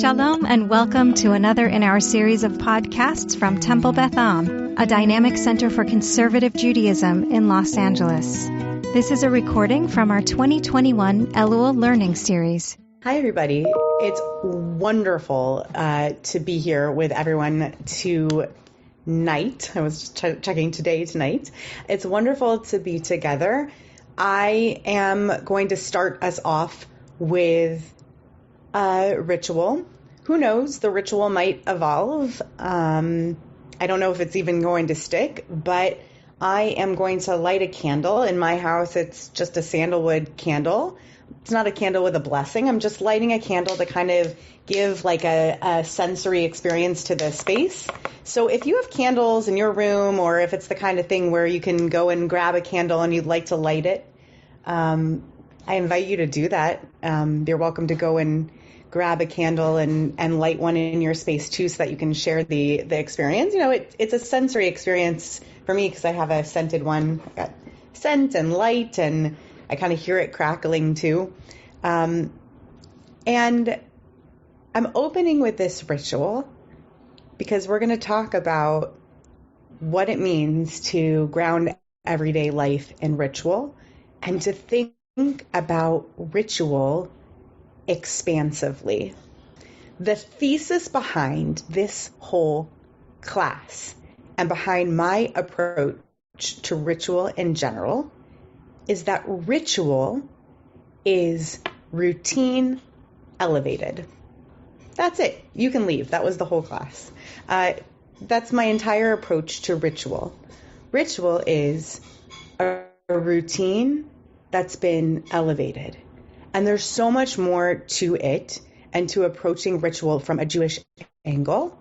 Shalom and welcome to another in our series of podcasts from Temple Beth Am, a dynamic center for conservative Judaism in Los Angeles. This is a recording from our 2021 Elul Learning Series. Hi, everybody. It's wonderful to be here with everyone tonight. I was checking tonight. It's wonderful to be together. I am going to start us off with a ritual. Who knows? The ritual might evolve. I don't know if it's even going to stick, but I am going to light a candle. In my house, it's just a sandalwood candle. It's not a candle with a blessing. I'm just lighting a candle to kind of give like a sensory experience to the space. So if you have candles in your room, or if it's the kind of thing where you can go and grab a candle and you'd like to light it, I invite you to do that. You're welcome to go and grab a candle and light one in your space too, so that you can share the experience. You know, it's a sensory experience for me because I have a scented one. I got scent and light, and I kind of hear it crackling too. And I'm opening with this ritual because we're going to talk about what it means to ground everyday life in ritual and to think about ritual expansively. The thesis behind this whole class and behind my approach to ritual in general is that ritual is routine elevated. That's it. You can leave. That was the whole class. That's my entire approach to ritual. Ritual is a routine that's been elevated. And there's so much more to it and to approaching ritual from a Jewish angle.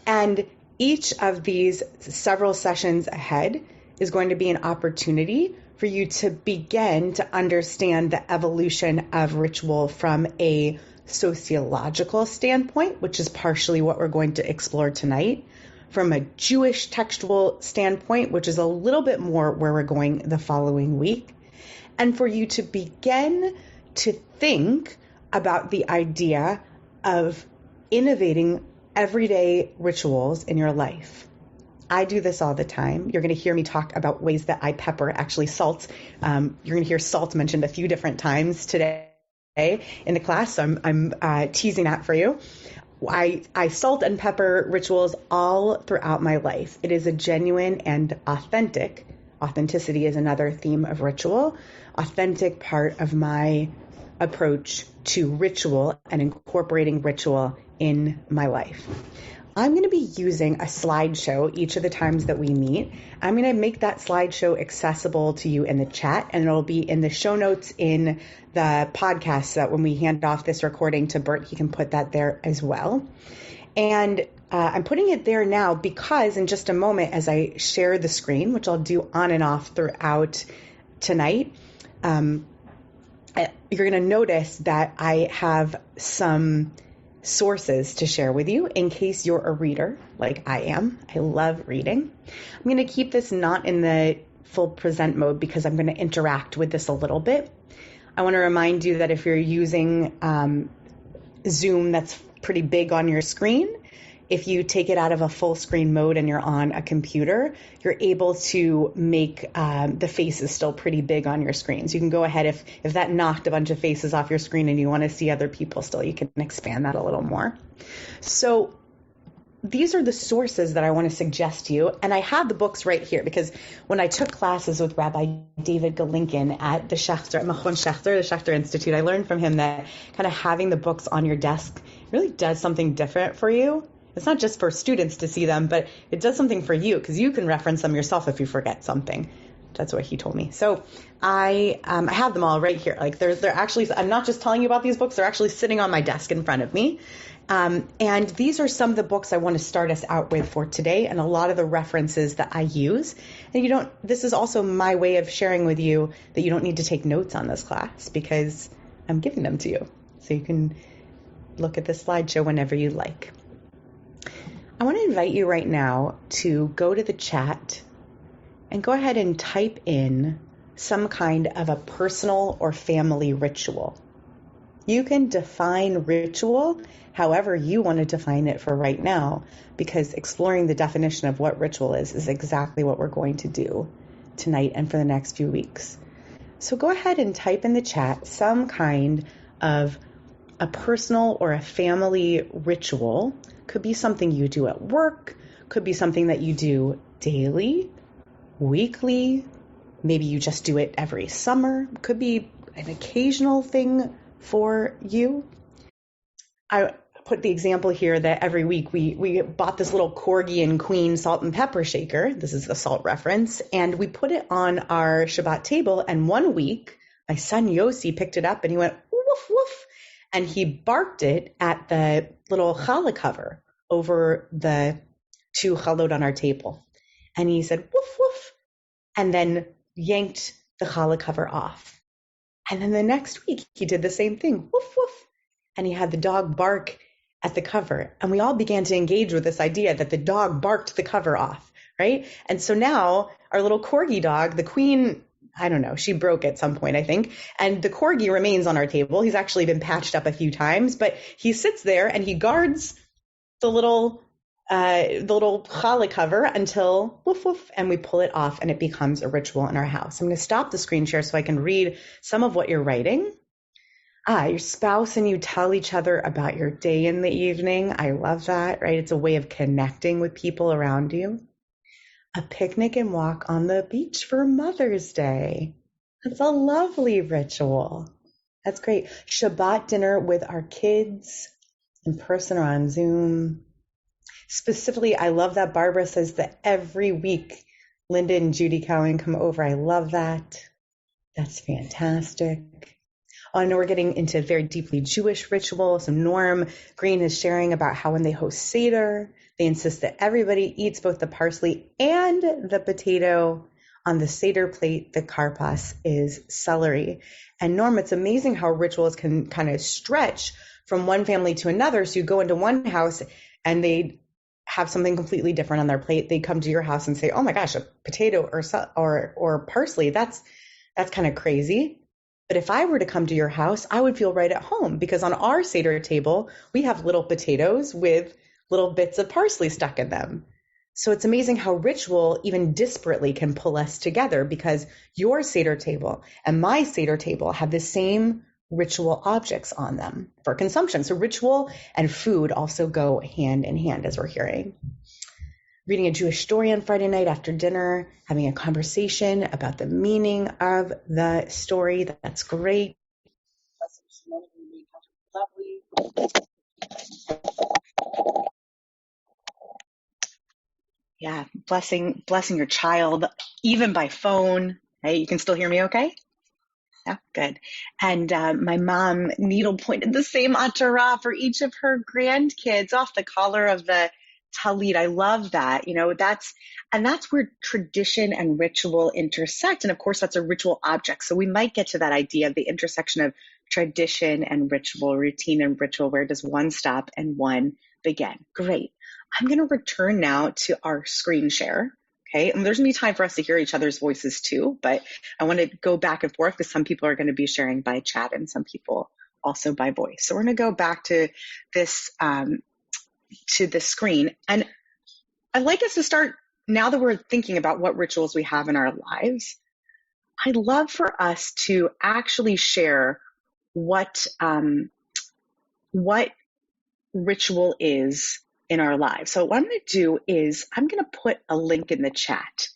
And each of these several sessions ahead is going to be an opportunity for you to begin to understand the evolution of ritual from a sociological standpoint, which is partially what we're going to explore tonight, from a Jewish textual standpoint, which is a little bit more where we're going the following week, and for you to begin to think about the idea of innovating everyday rituals in your life. I do this all the time. You're going to hear me talk about ways that I pepper, actually salt. You're going to hear salt mentioned a few different times today in the class, so I'm teasing that for you. I salt and pepper rituals all throughout my life. It is a genuine and authentic. Authenticity is another theme of ritual. Authentic part of my approach to ritual and incorporating ritual in my life. I'm going to be using a slideshow each of the times that we meet. I'm going to make that slideshow accessible to you in the chat, and it'll be in the show notes in the podcast, so that when we hand off this recording to Bert, he can put that there as well. And I'm putting it there now because in just a moment, as I share the screen, which I'll do on and off throughout tonight, you're going to notice that I have some sources to share with you in case you're a reader like I am. I love reading. I'm going to keep this not in the full present mode because I'm going to interact with this a little bit. I want to remind you that if you're using Zoom, that's pretty big on your screen. If you take it out of a full screen mode and you're on a computer, you're able to make the faces still pretty big on your screen. So you can go ahead, if that knocked a bunch of faces off your screen and you want to see other people still, you can expand that a little more. So these are the sources that I want to suggest to you. And I have the books right here because when I took classes with Rabbi David Galinkin at the Shachtar Institute, I learned from him that kind of having the books on your desk really does something different for you. It's not just for students to see them, but it does something for you because you can reference them yourself if you forget something. That's what he told me. So I have them all right here. Like they're actually, I'm not just telling you about these books, they're actually sitting on my desk in front of me. And these are some of the books I want to start us out with for today, and a lot of the references that I use. And this is also my way of sharing with you that you don't need to take notes on this class because I'm giving them to you. So you can look at the slideshow whenever you like. I want to invite you right now to go to the chat and go ahead and type in some kind of a personal or family ritual. You can define ritual however you want to define it for right now, because exploring the definition of what ritual is exactly what we're going to do tonight and for the next few weeks. So go ahead and type in the chat some kind of a personal or a family ritual. Could be something you do at work, could be something that you do daily, weekly, maybe you just do it every summer, could be an occasional thing for you. I put the example here that every week we bought this little Corgi and Queen salt and pepper shaker. This is the salt reference. And we put it on our Shabbat table. And one week, my son Yossi picked it up and he went, woof, woof. And he barked it at the little challah cover over the two chalot on our table. And he said, woof, woof, and then yanked the challah cover off. And then the next week, he did the same thing, woof, woof. And he had the dog bark at the cover. And we all began to engage with this idea that the dog barked the cover off, right? And so now our little Corgi dog, the Queen, I don't know, she broke at some point, I think. And the Corgi remains on our table. He's actually been patched up a few times, but he sits there and he guards the little challah cover until woof woof, and we pull it off and it becomes a ritual in our house. I'm going to stop the screen share so I can read some of what you're writing. Your spouse and you tell each other about your day in the evening. I love that, right? It's a way of connecting with people around you. A picnic and walk on the beach for Mother's Day. That's a lovely ritual. That's great. Shabbat dinner with our kids in person or on Zoom. Specifically, I love that Barbara says that every week Linda and Judy Cowan come over. I love that. That's fantastic. Oh, I know we're getting into very deeply Jewish ritual. So Norm Green is sharing about how when they host Seder, they insist that everybody eats both the parsley and the potato. On the Seder plate, the karpas is celery. And Norm, it's amazing how rituals can kind of stretch from one family to another. So you go into one house and they have something completely different on their plate. They come to your house and say, oh my gosh, a potato or parsley, that's kind of crazy. But if I were to come to your house, I would feel right at home, because on our Seder table, we have little potatoes with little bits of parsley stuck in them. So it's amazing how ritual even disparately can pull us together, because your Seder table and my Seder table have the same ritual objects on them for consumption. So ritual and food also go hand in hand, as we're hearing. Reading a Jewish story on Friday night after dinner, having a conversation about the meaning of the story. That's great. Yeah, blessing your child, even by phone. Hey, you can still hear me okay? Yeah, good. And my mom needle pointed the same Torah for each of her grandkids off the collar of the talit. I love that. That's where tradition and ritual intersect. And of course, that's a ritual object. So we might get to that idea of the intersection of tradition and ritual, routine and ritual. Where does one stop and one begin? Great. I'm going to return now to our screen share. Okay. And there's going to be time for us to hear each other's voices too, but I want to go back and forth because some people are going to be sharing by chat and some people also by voice. So we're going to go back to this, to the screen. And I'd like us to start, now that we're thinking about what rituals we have in our lives, I'd love for us to actually share what ritual is in our lives. So what I'm going to do is I'm going to put a link in the chat.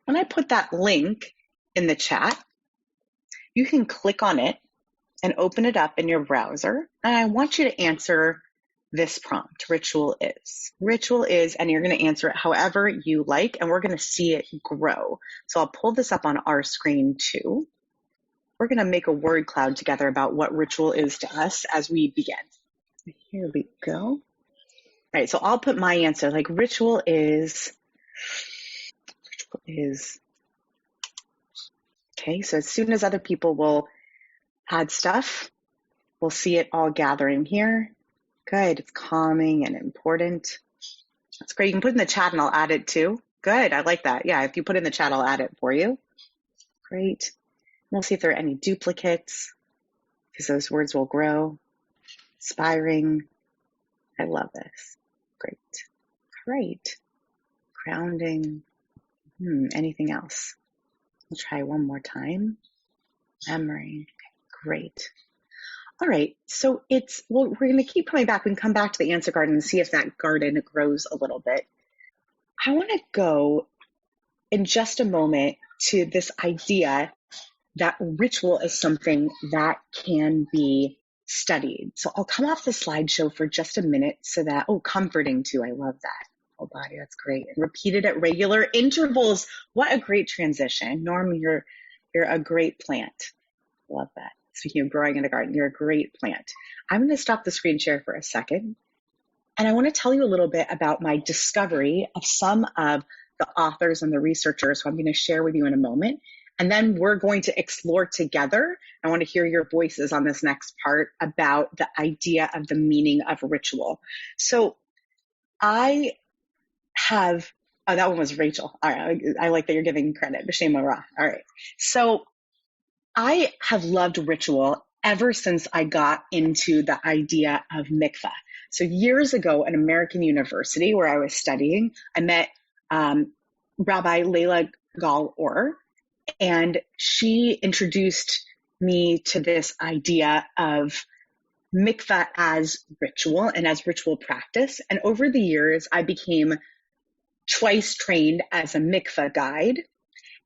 When I put that link in the chat, you can click on it and open it up in your browser. And I want you to answer this prompt. Ritual is, and you're going to answer it however you like, and we're going to see it grow. So I'll pull this up on our screen too. We're going to make a word cloud together about what ritual is to us as we begin. Here we go. All right, so I'll put my answer, like ritual is, okay, so as soon as other people will add stuff, we'll see it all gathering here. Good, it's calming and important. That's great. You can put it in the chat and I'll add it too. Good, I like that. Yeah, if you put it in the chat, I'll add it for you. Great. We'll see if there are any duplicates. because those words will grow. Inspiring. I love this. Great. Great. Grounding. Anything else? We'll try one more time. Memory. Okay, great. All right. So we're going to keep coming back. We can come back to the answer garden and see if that garden grows a little bit. I want to go in just a moment to this idea that ritual is something that can be studied. So I'll come off the slideshow for just a minute so that, comforting too. I love that. Whole body, that's great. And repeated at regular intervals. What a great transition. Norm, you're a great plant. Love that. Speaking of growing in a garden, you're a great plant. I'm going to stop the screen share for a second. And I want to tell you a little bit about my discovery of some of the authors and the researchers who I'm going to share with you in a moment. And then we're going to explore together. I want to hear your voices on this next part about the idea of the meaning of ritual. So I have, that one was Rachel. All right. I like that you're giving credit. B'Shem Ra. All right. So I have loved ritual ever since I got into the idea of mikveh. So years ago at American University where I was studying, I met Rabbi Leila Gal-Or, and she introduced me to this idea of mikveh as ritual and as ritual practice. And over the years, I became twice trained as a mikveh guide.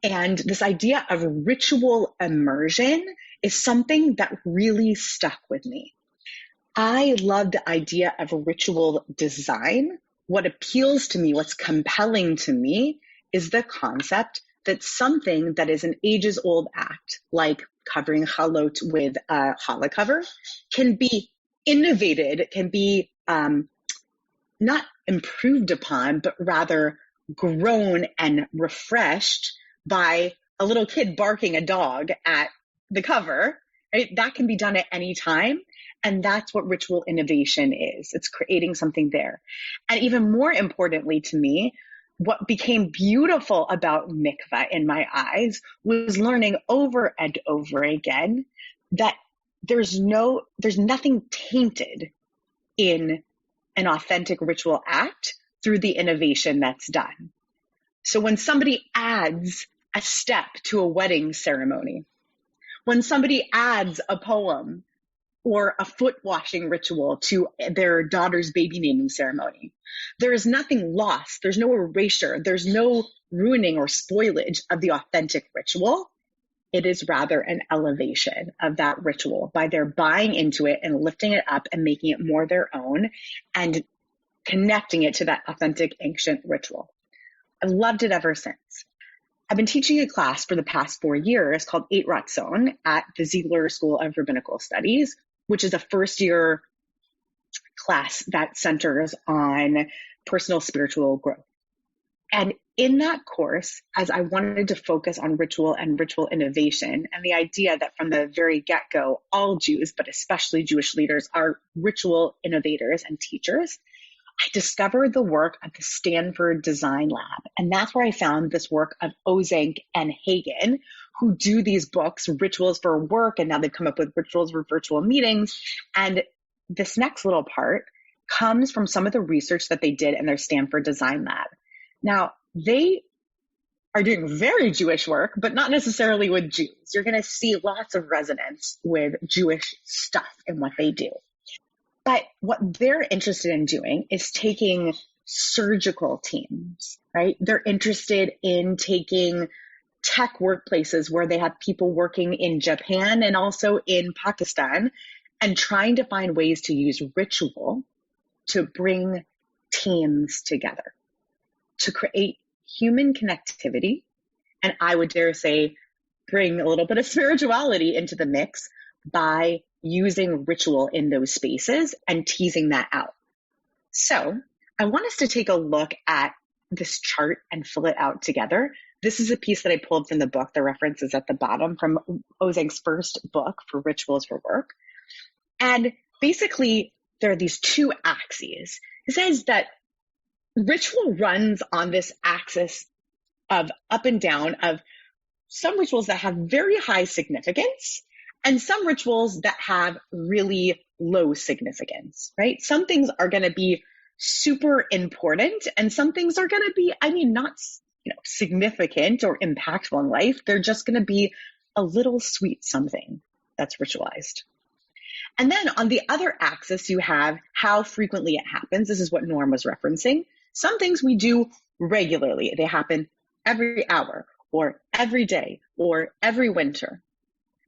And this idea of ritual immersion is something that really stuck with me. I love the idea of ritual design. What appeals to me, what's compelling to me, is the concept that something that is an ages-old act, like covering chalot with a challah cover, can be innovated, can be not improved upon, but rather grown and refreshed by a little kid barking a dog at the cover. Right? That can be done at any time. And that's what ritual innovation is. It's creating something there. And even more importantly to me, what became beautiful about mikveh in my eyes was learning over and over again that there's nothing tainted in an authentic ritual act through the innovation that's done. So when somebody adds a step to a wedding ceremony, when somebody adds a poem or a foot washing ritual to their daughter's baby naming ceremony, there is nothing lost. There's no erasure. There's no ruining or spoilage of the authentic ritual. It is rather an elevation of that ritual by their buying into it and lifting it up and making it more their own and connecting it to that authentic ancient ritual. I've loved it ever since. I've been teaching a class for the past 4 years called Eight Ratzon at the Ziegler School of Rabbinical Studies, which is a first-year class that centers on personal spiritual growth. And in that course, as I wanted to focus on ritual and ritual innovation, and the idea that from the very get-go, all Jews, but especially Jewish leaders, are ritual innovators and teachers, I discovered the work of the Stanford Design Lab. And that's where I found this work of Ozenk and Hagen, who do these books, Rituals for Work, and now they've come up with Rituals for Virtual Meetings. And this next little part comes from some of the research that they did in their Stanford Design Lab. Now, they are doing very Jewish work, but not necessarily with Jews. You're going to see lots of resonance with Jewish stuff in what they do. But what they're interested in doing is taking surgical teams, right? They're interested in taking tech workplaces where they have people working in Japan and also in Pakistan and trying to find ways to use ritual to bring teams together, to create human connectivity, and I would dare say bring a little bit of spirituality into the mix by using ritual in those spaces and teasing that out. So I want us to take a look at this chart and fill it out together. This is a piece that I pulled from the book. The reference is at the bottom from Ozenk's first book for Rituals for Work. And basically, there are these two axes. It says that ritual runs on this axis of up and down of some rituals that have very high significance and some rituals that have really low significance, right? Some things are going to be super important and some things are going to be, not, significant or impactful in life. They're just going to be a little sweet something that's ritualized. And then on the other axis, you have how frequently it happens. This is what Norm was referencing. Some things we do regularly. They happen every hour or every day or every winter.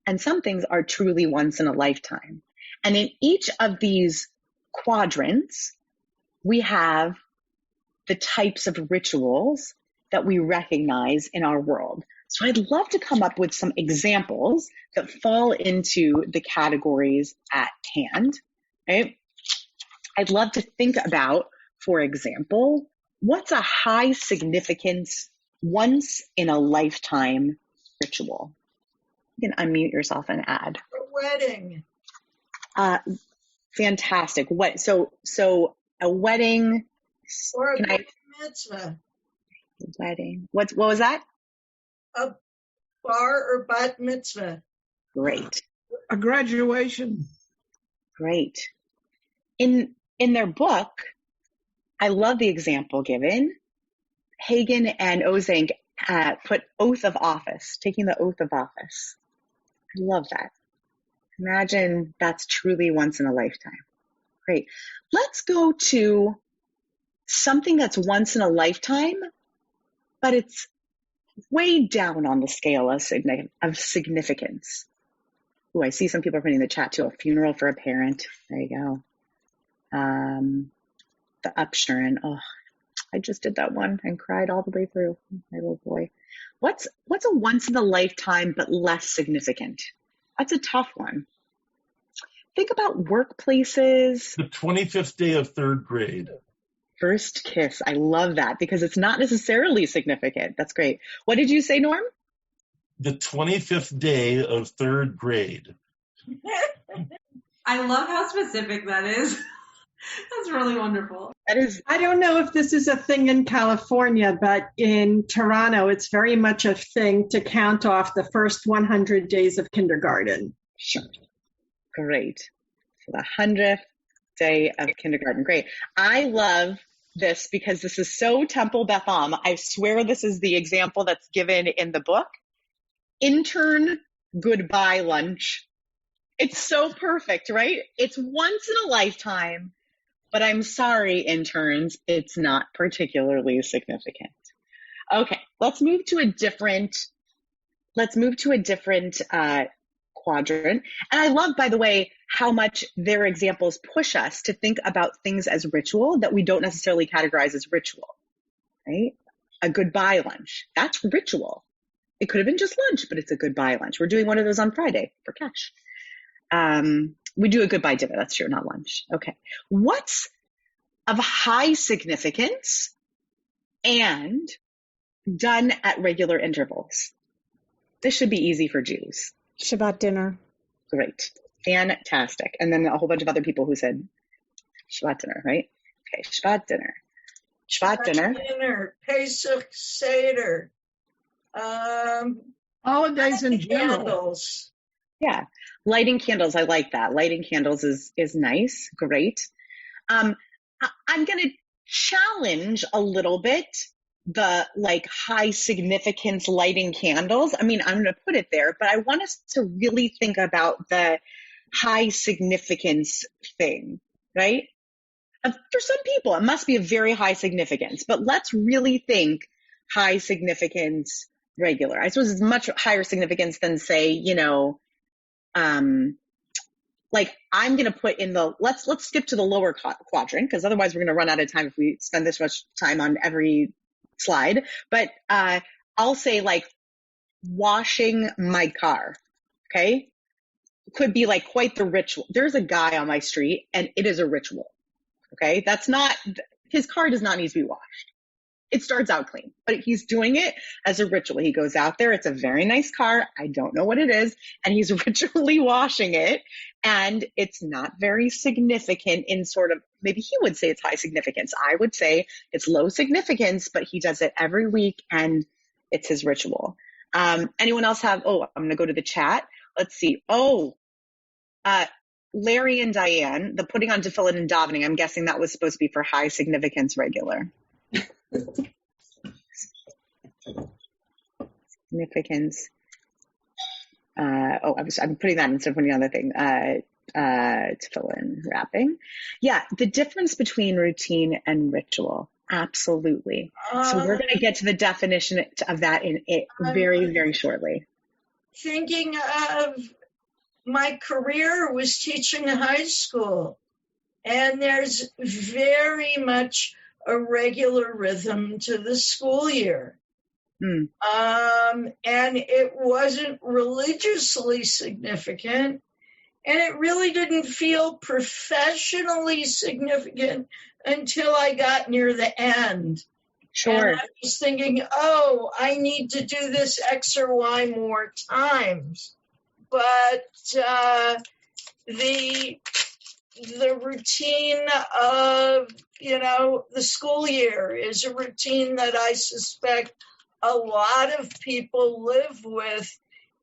And some things are truly once in a lifetime. And in each of these quadrants, we have the types of rituals that we recognize in our world. So I'd love to come up with some examples that fall into the categories at hand, right? I'd love to think about, for example, what's a high significance, once in a lifetime ritual? You can unmute yourself and add. A wedding. Fantastic. So a wedding. Or a bar mitzvah. Wedding. What was that? A bar or bat mitzvah. Great. A graduation. Great. In their book, I love the example given. Hagen and Ozank put oath of office, taking the oath of office. I love that. Imagine that's truly once in a lifetime. Great. Let's go to something that's once in a lifetime, but it's way down on the scale of significance. Ooh, I see some people are putting in the chat too. A funeral for a parent. There you go. The upshuren. Oh, I just did that one and cried all the way through. My little boy. What's a once in a lifetime but less significant? That's a tough one. Think about workplaces. The 25th day of third grade. First kiss. I love that because it's not necessarily significant. That's great. What did you say, Norm? The 25th day of third grade. I love how specific that is. That's really wonderful. That is. I don't know if this is a thing in California, but in Toronto, it's very much a thing to count off the first 100 days of kindergarten. Sure. Great. So the 100th day of kindergarten. Great. I love this because this is so Temple Beth Am. I swear this is the example that's given in the book. Intern goodbye lunch. It's so perfect, right? It's once in a lifetime, but I'm sorry, interns, it's not particularly significant. Okay, let's move to a different quadrant. And I love, by the way, how much their examples push us to think about things as ritual that we don't necessarily categorize as ritual, right? A goodbye lunch, that's ritual. It could have been just lunch, but it's a goodbye lunch. We're doing one of those on Friday for cash. We do a goodbye dinner, that's true, not lunch. Okay. What's of high significance and done at regular intervals? This should be easy for Jews. Shabbat dinner. Great. Fantastic. And then a whole bunch of other people who said Shabbat dinner, right? Okay, Shabbat dinner. Shabbat dinner. Pesach Seder. Holidays in general. Candles. Yeah. Lighting candles. I like that. Lighting candles is nice. Great. I'm going to challenge a little bit the high significance lighting candles. I mean, I'm going to put it there, but I want us to really think about the high significance thing, right? For some people, it must be a very high significance, but let's really think high significance regular. I suppose it's much higher significance than say, I'm going to put in let's skip to the lower quadrant because otherwise we're going to run out of time if we spend this much time on every slide. But I'll say washing my car, okay? Could be quite the ritual. There's a guy on my street and it is a ritual, okay? His car does not need to be washed. It starts out clean, but he's doing it as a ritual. He goes out there. It's a very nice car. I don't know what it is. And he's ritually washing it. And it's not very significant in maybe he would say it's high significance. I would say it's low significance, but he does it every week and it's his ritual. Anyone else I'm going to go to the chat. let's see. Oh, Larry and Diane, the putting on tefillin and davening. I'm guessing that was supposed to be for high significance regular. Significance. I'm putting that instead of putting on the thing. Tefillin wrapping. Yeah, the difference between routine and ritual. Absolutely. So we're going to get to the definition of that in it very, very shortly. Thinking of my career was teaching high school, and there's very much a regular rhythm to the school year. And it wasn't religiously significant, and it really didn't feel professionally significant until I got near the end. Sure. And I was thinking, I need to do this X or Y more times. But the routine of, the school year is a routine that I suspect a lot of people live with,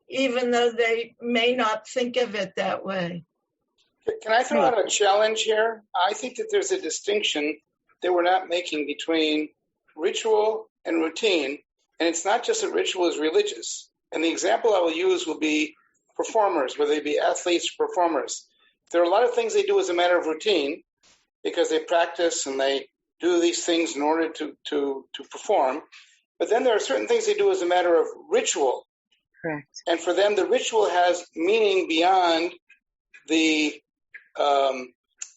even though they may not think of it that way. Can I throw out a challenge here? I think that there's a distinction that we're not making between ritual and routine, and it's not just that ritual is religious. And the example I will use will be performers, whether they be athletes or performers. There are a lot of things they do as a matter of routine because they practice and they do these things in order to perform. But then there are certain things they do as a matter of ritual. Correct. And for them, the ritual has meaning beyond the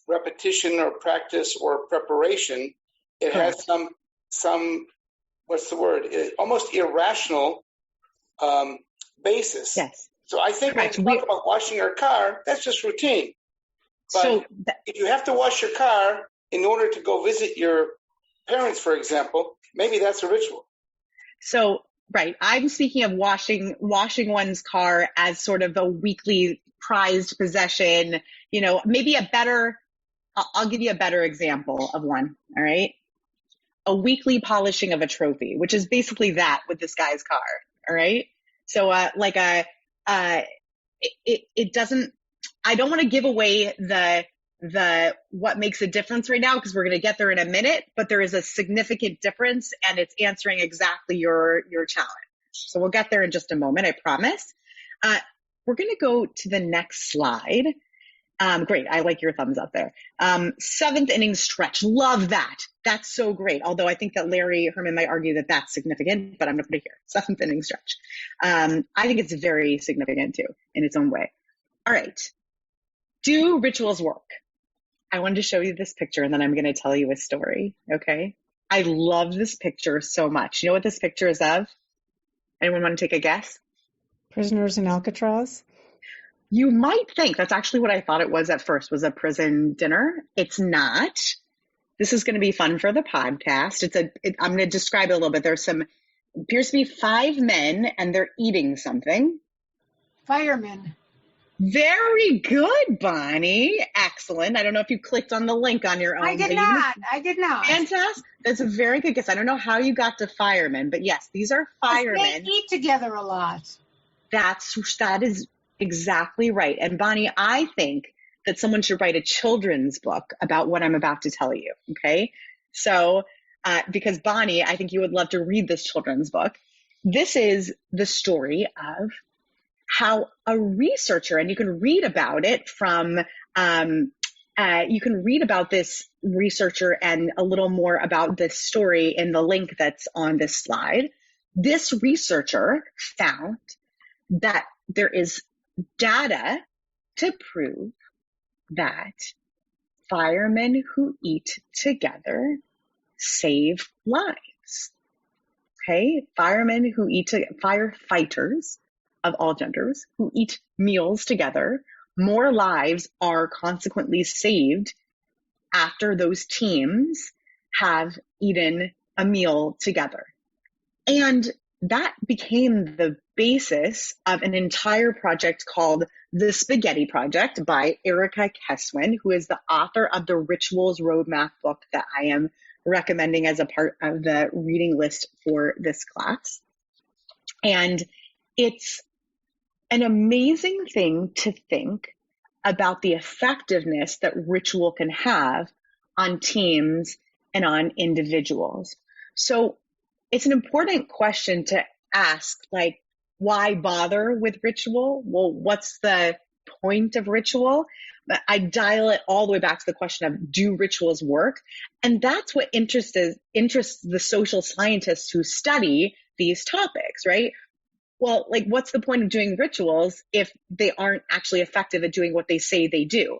repetition or practice or preparation. It Correct. has some what's the word? Almost irrational basis. Yes. So I think Correct. when you talk about washing your car, that's just routine. But if you have to wash your car in order to go visit your parents, for example, maybe that's a ritual. So, right. I'm speaking of washing one's car as sort of a weekly prized possession, maybe I'll give you a better example of one. All right. A weekly polishing of a trophy, which is basically that with this guy's car. All right. So, it doesn't, I don't want to give away the what makes a difference right now, because we're going to get there in a minute, but there is a significant difference, and it's answering exactly your challenge. So we'll get there in just a moment, I promise. We're going to go to the next slide. Great. I like your thumbs up there. Seventh inning stretch. Love that. That's so great. Although I think that Larry Herman might argue that that's significant, but I'm going to put it here. Seventh inning stretch. I think it's very significant too in its own way. All right. Do rituals work? I wanted to show you this picture, and then I'm going to tell you a story. Okay. I love this picture so much. You know what this picture is of? Anyone want to take a guess? Prisoners in Alcatraz? You might think that's actually what I thought it was at first, was a prison dinner. It's not. This is going to be fun for the podcast. I'm going to describe it a little bit. Appears to be 5 men, and they're eating something. Firemen. Very good, Bonnie. Excellent. I don't know if you clicked on the link on your own. I did not. Fantastic. That's a very good guess. I don't know how you got to firemen, but yes, these are firemen. They eat together a lot. That is exactly right. And Bonnie, I think that someone should write a children's book about what I'm about to tell you. Okay. So, because Bonnie, I think you would love to read this children's book. This is the story of how a researcher, and you can read about it from, you can read about this researcher and a little more about this story in the link that's on this slide. This researcher found that there is data to prove that firemen who eat together save lives. Okay, firefighters of all genders who eat meals together, more lives are consequently saved after those teams have eaten a meal together. And that became the basis of an entire project called The Spaghetti Project by Erica Keswin, who is the author of the Rituals Roadmap book that I am recommending as a part of the reading list for this class. And an amazing thing to think about the effectiveness that ritual can have on teams and on individuals. So it's an important question to ask, like, why bother with ritual? Well, what's the point of ritual? But I dial it all the way back to the question of, do rituals work? And that's what interests the social scientists who study these topics, right? Well, like, what's the point of doing rituals if they aren't actually effective at doing what they say they do?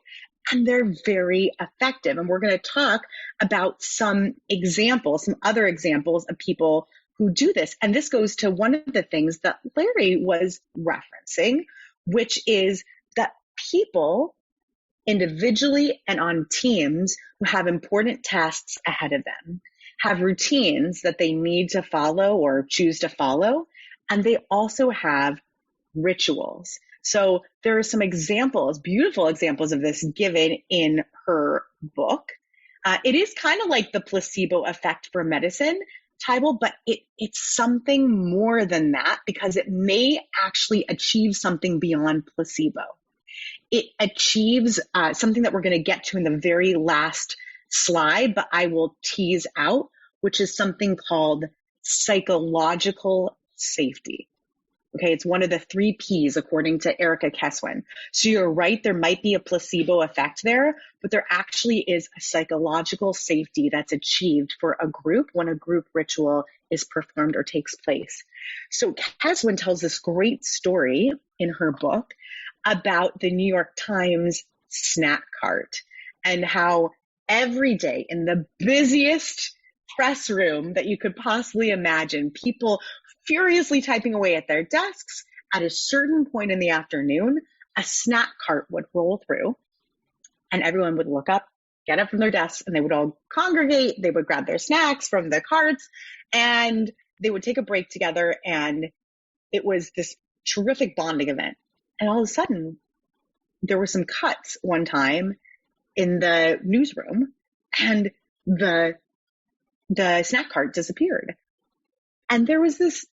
And they're very effective. And we're going to talk about some examples, some other examples of people who do this. And this goes to one of the things that Larry was referencing, which is that people individually and on teams who have important tasks ahead of them have routines that they need to follow or choose to follow. And they also have rituals. So there are some examples, beautiful examples of this given in her book. It is kind of like the placebo effect for medicine, Tybal, but it's something more than that, because it may actually achieve something beyond placebo. It achieves something that we're going to get to in the very last slide, but I will tease out, which is something called psychological safety. Okay, it's one of the 3 Ps according to Erica Keswin. So you're right, there might be a placebo effect there, but there actually is a psychological safety that's achieved for a group when a group ritual is performed or takes place. So Keswin tells this great story in her book about the New York Times snack cart and how every day in the busiest press room that you could possibly imagine, people furiously typing away at their desks, at a certain point in the afternoon, a snack cart would roll through and everyone would look up, get up from their desks, and they would all congregate. They would grab their snacks from the carts and they would take a break together. And it was this terrific bonding event. And all of a sudden, there were some cuts one time in the newsroom and the snack cart disappeared. And there was this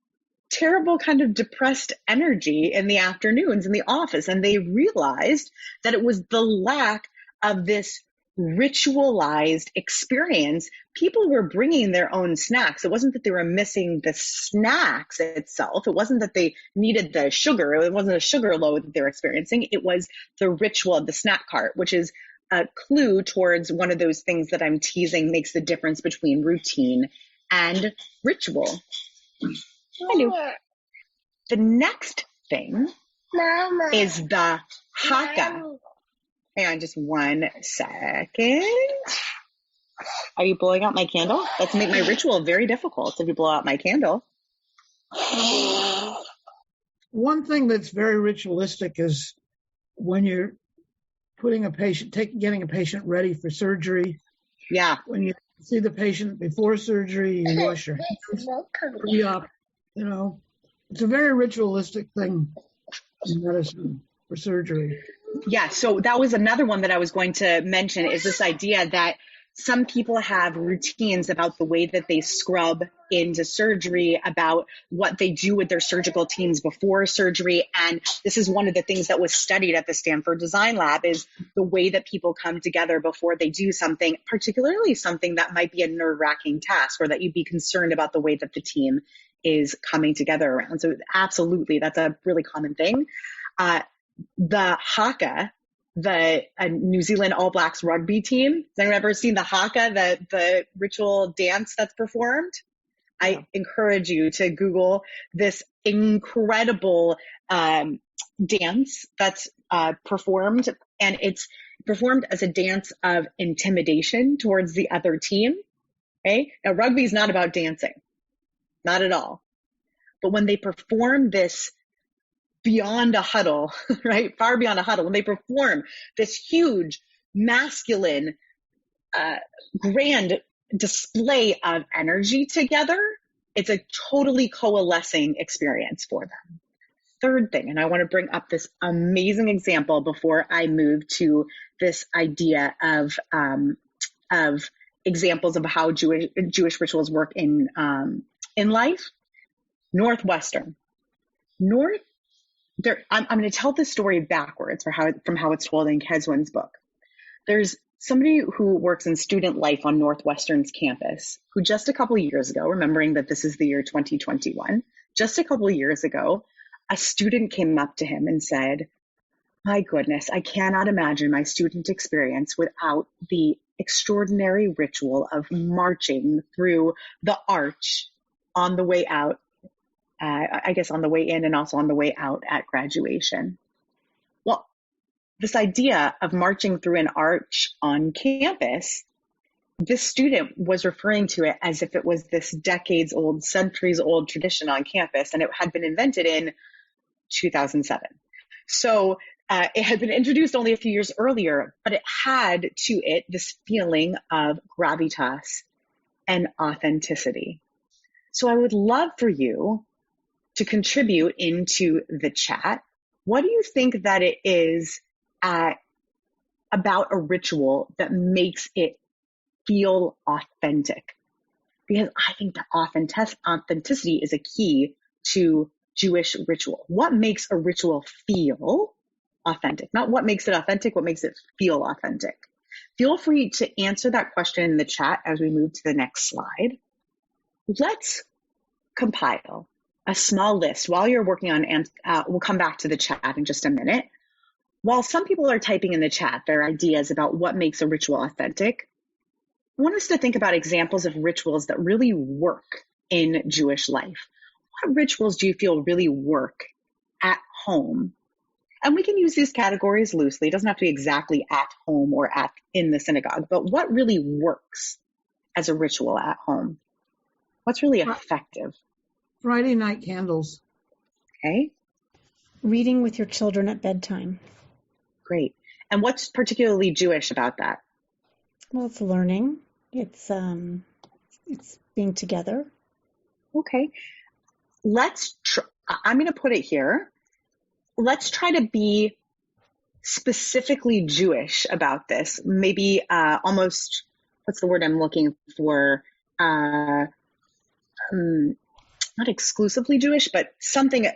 terrible kind of depressed energy in the afternoons in the office. And they realized that it was the lack of this ritualized experience. People were bringing their own snacks. It wasn't that they were missing the snacks itself. It wasn't that they needed the sugar. It wasn't a sugar load that they were experiencing. It was the ritual of the snack cart, which is a clue towards one of those things that I'm teasing makes the difference between routine and ritual. The next thing is the haka. Hang on just 1 second. Are you blowing out my candle? Let's make my ritual very difficult if you blow out my candle. One thing that's very ritualistic is when you're putting a patient, getting a patient ready for surgery. Yeah. When you see the patient before surgery, you wash your hands, pre-op, it's a very ritualistic thing in medicine for surgery. Yeah, so that was another one that I was going to mention, is this idea that some people have routines about the way that they scrub into surgery, about what they do with their surgical teams before surgery. And this is one of the things that was studied at the Stanford Design Lab, is the way that people come together before they do something, particularly something that might be a nerve-wracking task or that you'd be concerned about the way that the team is coming together around. So absolutely, that's a really common thing. The haka, the New Zealand All Blacks rugby team. Has anyone ever seen the haka, the ritual dance that's performed? I encourage you to Google this incredible dance that's performed, and it's performed as a dance of intimidation towards the other team. Okay? Now, rugby is not about dancing, not at all. But when they perform this beyond a huddle, right? Far beyond a huddle, when they perform this huge, masculine, grand display of energy together, it's a totally coalescing experience for them. Third thing, and I want to bring up this amazing example before I move to this idea of examples of how Jewish rituals work in life. Northwestern I'm going to tell this story backwards from how it's told in Keswin's book. There's somebody who works in student life on Northwestern's campus who just a couple of years ago, remembering that this is the year 2021, just a couple of years ago, a student came up to him and said, "My goodness, I cannot imagine my student experience without the extraordinary ritual of marching through the arch on the way out, I guess on the way in and also on the way out at graduation." Well, this idea of marching through an arch on campus, this student was referring to it as if it was this decades old, centuries old tradition on campus, and it had been invented in 2007. So it had been introduced only a few years earlier, but it had to it this feeling of gravitas and authenticity. So I would love for you to contribute into the chat. What do you think that it is about a ritual that makes it feel authentic? Because I think that authenticity is a key to Jewish ritual. What makes a ritual feel authentic? Not what makes it authentic, what makes it feel authentic. Feel free to answer that question in the chat as we move to the next slide. Let's compile a small list while you're working on, and we'll come back to the chat in just a minute. While some people are typing in the chat their ideas about what makes a ritual authentic, I want us to think about examples of rituals that really work in Jewish life. What rituals do you feel really work at home? And we can use these categories loosely. It doesn't have to be exactly at home or in the synagogue, but what really works as a ritual at home? What's really effective? Friday night candles. Okay. Reading with your children at bedtime. Great. And what's particularly Jewish about that? Well, it's learning. It's being together. Okay. I'm going to put it here. Let's try to be specifically Jewish about this. Maybe almost, what's the word I'm looking for? Not exclusively Jewish, but something,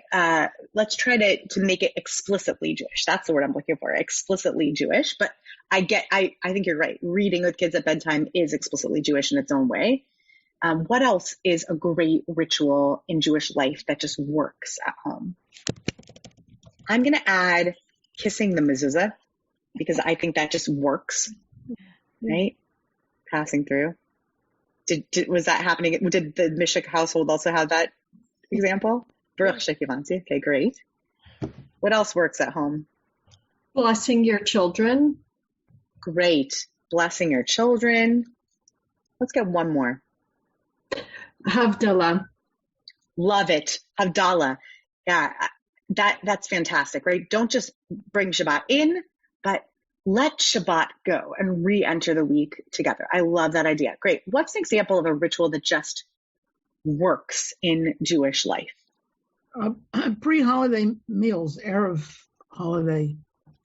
let's try to make it explicitly Jewish. That's the word I'm looking for, explicitly Jewish. But I think you're right. Reading with kids at bedtime is explicitly Jewish in its own way. What else is a great ritual in Jewish life that just works at home? I'm going to add kissing the mezuzah because I think that just works, right? Passing through. Was that happening? Did the Mishik household also have that example? Baruch Shekivanti. Okay, great. What else works at home? Blessing your children. Great. Blessing your children. Let's get one more. Havdalah. Love it. Havdalah. Yeah, that's fantastic, right? Don't just bring Shabbat in, but let Shabbat go and re-enter the week together. I love that idea. Great. What's an example of a ritual that just works in Jewish life? Pre-holiday meals, Erev holiday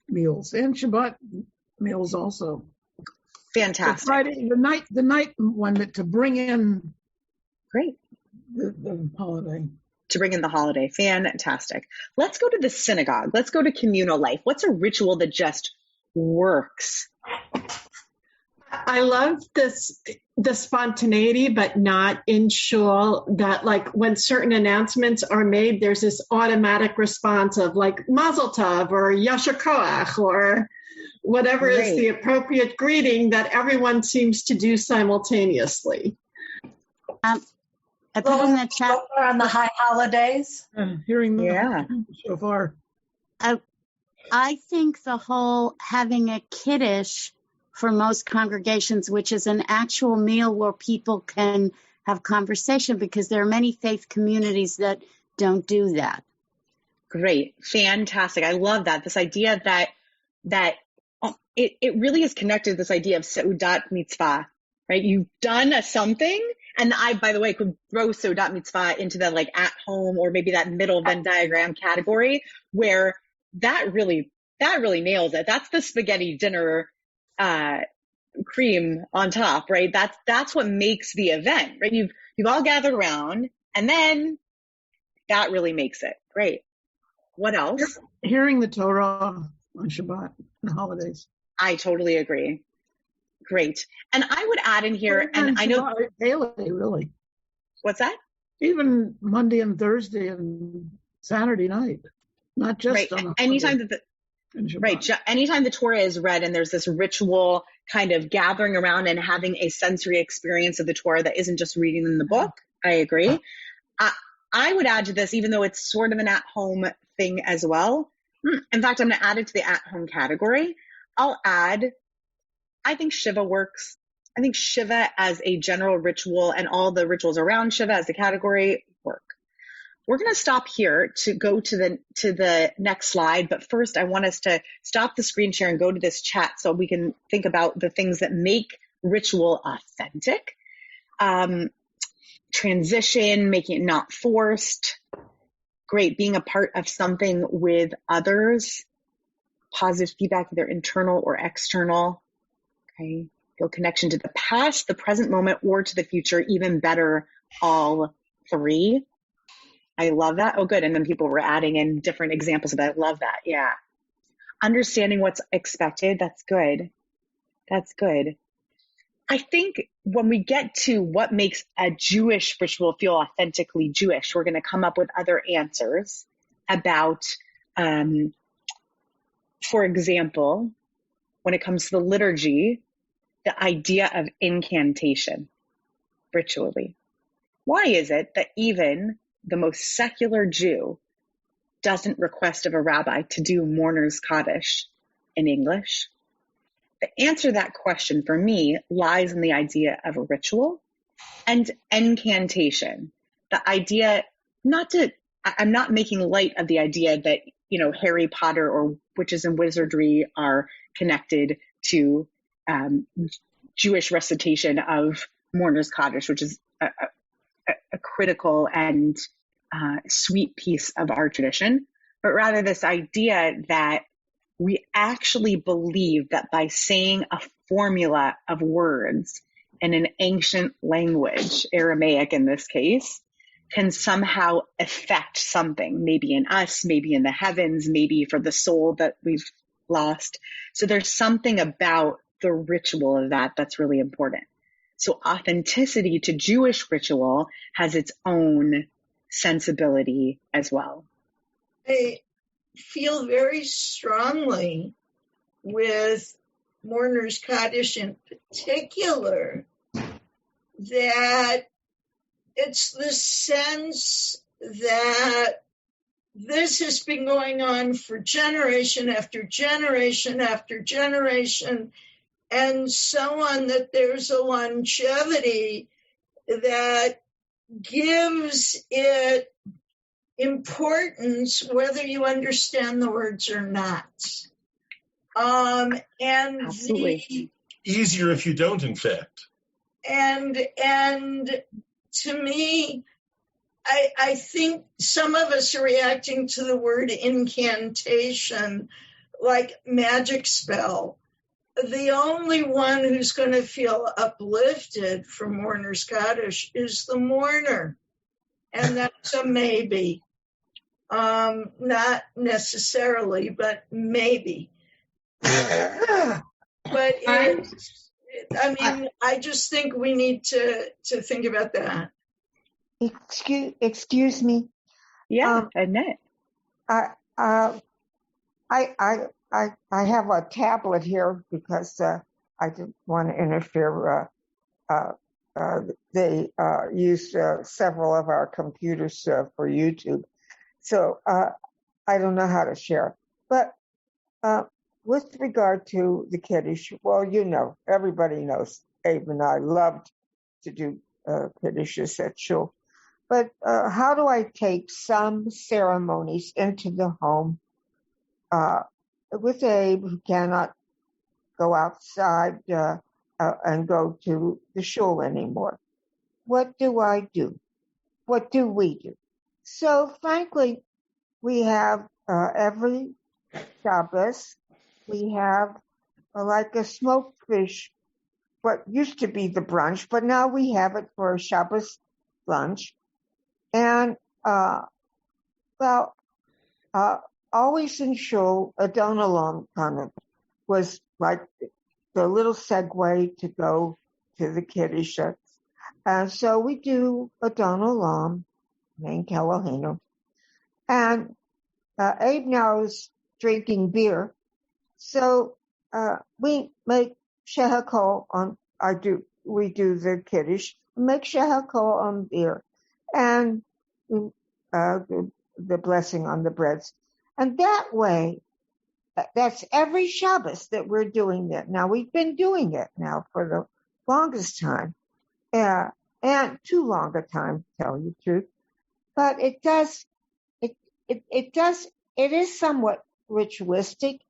meals, and Shabbat meals also. Fantastic. Friday, the night one to bring in. Great. The holiday. To bring in the holiday. Fantastic. Let's go to the synagogue. Let's go to communal life. What's a ritual that just works? I love the spontaneity, but not in shul, that like when certain announcements are made, there's this automatic response of like Mazel Tov or Yasher Koach or whatever is the appropriate greeting that everyone seems to do simultaneously. I put in the chat on the high holidays. Hearing so far. I think the whole having a kiddush for most congregations, which is an actual meal where people can have conversation, because there are many faith communities that don't do that. Great. Fantastic. I love that. This idea that it really is connected to this idea of Seudat Mitzvah, right? You've done something. And I, by the way, could throw Seudat Mitzvah into the like at home or maybe that middle Venn diagram category where that really nails it. That's the spaghetti dinner cream on top, right? That's what makes the event, right? You've all gathered around, and then that really makes it great. What else? Hearing the Torah on Shabbat and holidays. I totally agree. Great. And I would add in here, and I know daily, really. What's that? Even Monday and Thursday and Saturday night, not just on anytime that anytime the Torah is read and there's this ritual kind of gathering around and having a sensory experience of the Torah that isn't just reading in the book. I agree. I would add to this, even though it's sort of an at-home thing as well. In fact, I'm going to add it to the at-home category. I'll add, I think Shiva works. I think Shiva as a general ritual and all the rituals around Shiva as a category work. We're going to stop here to go to the next slide. But first, I want us to stop the screen share and go to this chat so we can think about the things that make ritual authentic. Transition, making it not forced. Great, being a part of something with others. Positive feedback, either internal or external. Okay, feel connection to the past, the present moment, or to the future. Even better, all three. I love that. Oh, good. And then people were adding in different examples of that. I love that. Yeah. Understanding what's expected. That's good. That's good. I think when we get to what makes a Jewish ritual feel authentically Jewish, we're going to come up with other answers about, for example, when it comes to the liturgy, the idea of incantation ritually. Why is it that even the most secular Jew doesn't request of a rabbi to do mourner's Kaddish in English? The answer to that question for me lies in the idea of a ritual and incantation. The idea, I'm not making light of the idea that, Harry Potter or witches and wizardry are connected to Jewish recitation of mourner's Kaddish, which is a critical and sweet piece of our tradition, but rather this idea that we actually believe that by saying a formula of words in an ancient language, Aramaic in this case, can somehow affect something, maybe in us, maybe in the heavens, maybe for the soul that we've lost. So there's something about the ritual of that that's really important. So authenticity to Jewish ritual has its own sensibility as well. I feel very strongly with mourner's Kaddish in particular that it's the sense that this has been going on for generation after generation after generation and so on, that there's a longevity that gives it importance whether you understand the words or not. And absolutely. Easier if you don't, in fact. And to me, I think some of us are reacting to the word incantation like magic spell. The only one who's going to feel uplifted from mourner's Kaddish is the mourner. And that's a maybe. Not necessarily, but maybe. But I just think we need to think about that. Excuse me. Yeah, Annette. I have a tablet here because I didn't want to interfere. They use several of our computers for YouTube, so I don't know how to share. But with regard to the Kiddush, well, everybody knows Abe and I loved to do Kiddushes at shul. But how do I take some ceremonies into the home with Abe, who cannot go outside and go to the shul anymore? What do I do? What do we do? So, frankly, we have every Shabbos, we have like a smoked fish, what used to be the brunch, but now we have it for a Shabbos lunch. And, always in shul, a don olam kind of was like the little segue to go to the Kiddush. And so we do a don olam, named Kelohinu. And Abe now is drinking beer. So we make shehakol on, we do the Kiddush, make shehakol on beer. And the blessing on the breads. And that way, that's every Shabbos that we're doing that. Now, we've been doing it now for the longest time, and too long a time, to tell you the truth. But it is somewhat ritualistic,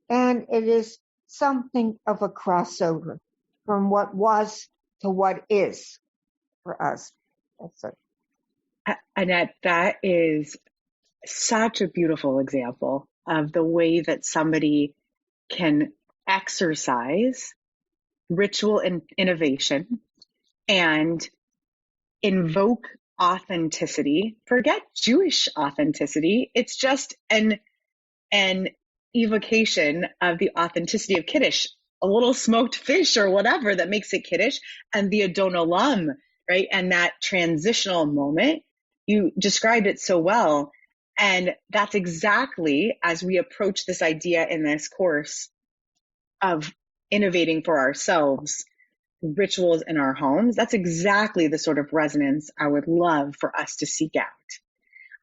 and it is something of a crossover from what was to what is for us. That's it. Annette, that is such a beautiful example of the way that somebody can exercise ritual and innovation and invoke authenticity. Forget Jewish authenticity. It's just an evocation of the authenticity of Kiddush, a little smoked fish or whatever that makes it Kiddush, and the Adon Olam, right? And that transitional moment. You described it so well. And that's exactly, as we approach this idea in this course of innovating for ourselves, rituals in our homes, that's exactly the sort of resonance I would love for us to seek out.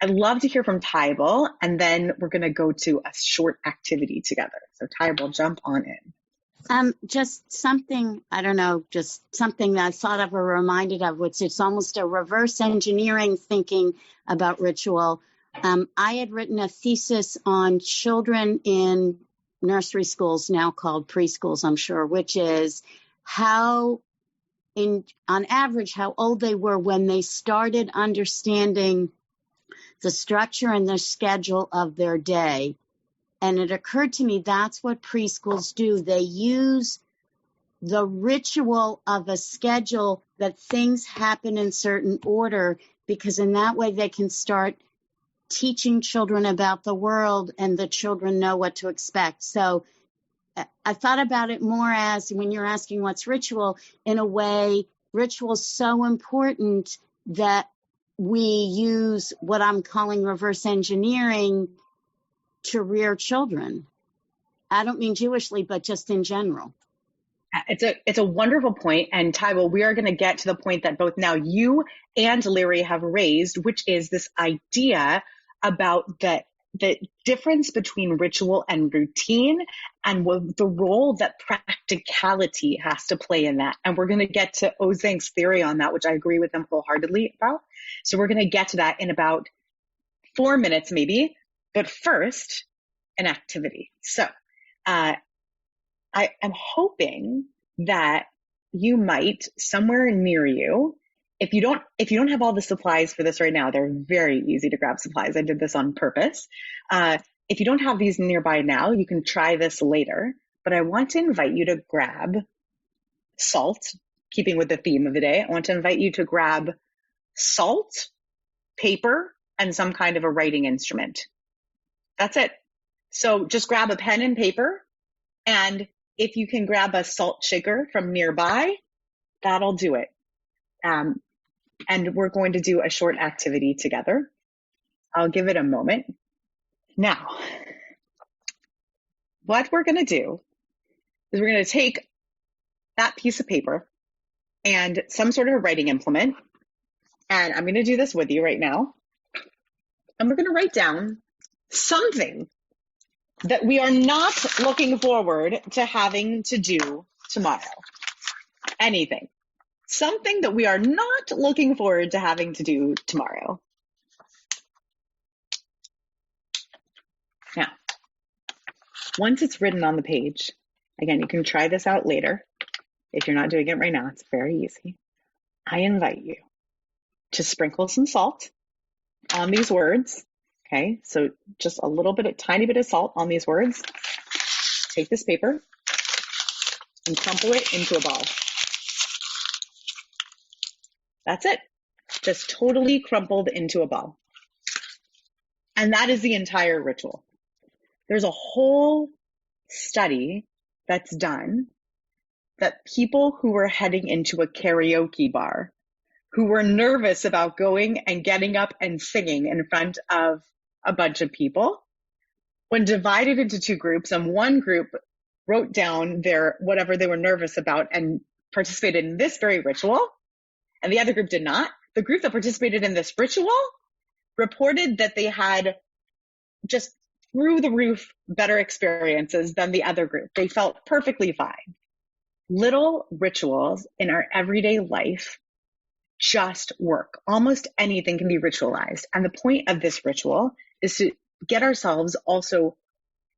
I'd love to hear from Tybal, and then we're going to go to a short activity together. So Tybal, jump on in. Just something, I don't know, just something that I thought of or reminded of, which is almost a reverse engineering thinking about ritual. I had written a thesis on children in nursery schools, now called preschools, I'm sure, which is how, on average, how old they were when they started understanding the structure and the schedule of their day. And it occurred to me that's what preschools do. They use the ritual of a schedule, that things happen in certain order, because in that way they can start teaching children about the world, and the children know what to expect. So I thought about it more as, when you're asking what's ritual, in a way, ritual is so important that we use what I'm calling reverse engineering to rear children. I don't mean Jewishly, but just in general. It's a wonderful point. And Tybal, we are going to get to the point that both now you and Larry have raised, which is this idea about the difference between ritual and routine, and the role that practicality has to play in that. And we're going to get to Ozang's theory on that, which I agree with him wholeheartedly about. So we're going to get to that in about 4 minutes maybe. But first, an activity. So I am hoping that you might, somewhere near you, if you don't have all the supplies for this right now, they're very easy to grab supplies. I did this on purpose. If you don't have these nearby now, you can try this later. But I want to invite you to grab salt, keeping with the theme of the day. I want to invite you to grab salt, paper, and some kind of a writing instrument. That's it. So just grab a pen and paper. And if you can grab a salt shaker from nearby, that'll do it. And we're going to do a short activity together. I'll give it a moment. Now, what we're going to do is we're going to take that piece of paper and some sort of a writing implement. And I'm going to do this with you right now. And we're going to write down something that we are not looking forward to having to do tomorrow. Anything. Something that we are not looking forward to having to do tomorrow. Now, once it's written on the page, again, you can try this out later. If you're not doing it right now, it's very easy. I invite you to sprinkle some salt on these words. Okay, so just a tiny bit of salt on these words. Take this paper and crumple it into a ball. That's it. Just totally crumpled into a ball. And that is the entire ritual. There's a whole study that's done that people who were heading into a karaoke bar, who were nervous about going and getting up and singing in front of a bunch of people, when divided into two groups, and one group wrote down their whatever they were nervous about and participated in this very ritual, and the other group did not, the group that participated in this ritual reported that they had just through the roof better experiences than the other group. They felt perfectly fine. Little rituals in our everyday life just work. Almost anything can be ritualized. And the point of this ritual is to get ourselves also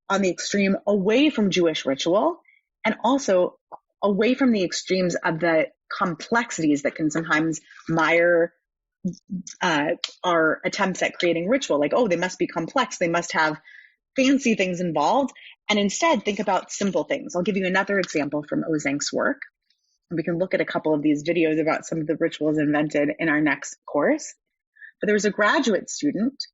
on the extreme away from Jewish ritual, and also away from the extremes of the complexities that can sometimes mire our attempts at creating ritual. Like, oh, they must be complex. They must have fancy things involved. And instead, think about simple things. I'll give you another example from Ozeng's work. We can look at a couple of these videos about some of the rituals invented in our next course. But there was a graduate student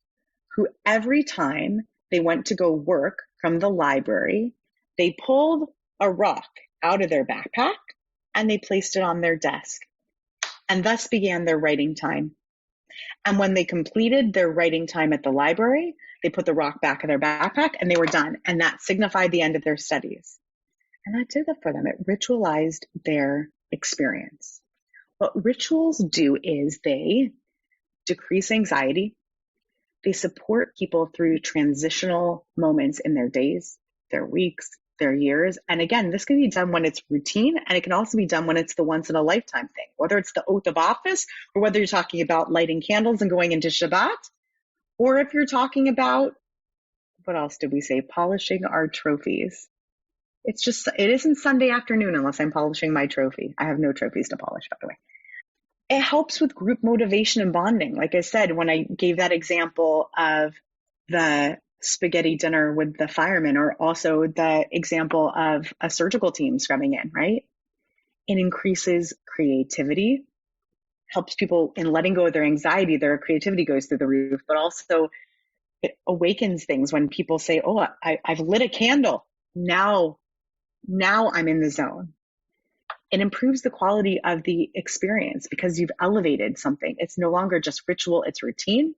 who every time they went to go work from the library, they pulled a rock out of their backpack and they placed it on their desk. And thus began their writing time. And when they completed their writing time at the library, they put the rock back in their backpack and they were done. And that signified the end of their studies. And that did it for them. It ritualized their experience. What rituals do is they decrease anxiety. They support people through transitional moments in their days, their weeks, their years. And again, this can be done when it's routine, and it can also be done when it's the once in a lifetime thing, whether it's the oath of office, or whether you're talking about lighting candles and going into Shabbat, or if you're talking about, what else did we say? Polishing our trophies. It isn't Sunday afternoon unless I'm polishing my trophy. I have no trophies to polish, by the way. It helps with group motivation and bonding. Like I said, when I gave that example of the spaghetti dinner with the firemen, or also the example of a surgical team scrubbing in, right? It increases creativity, helps people in letting go of their anxiety. Their creativity goes through the roof, but also it awakens things when people say, oh, I've lit a candle. Now I'm in the zone. It improves the quality of the experience because you've elevated something. It's no longer just ritual, it's routine.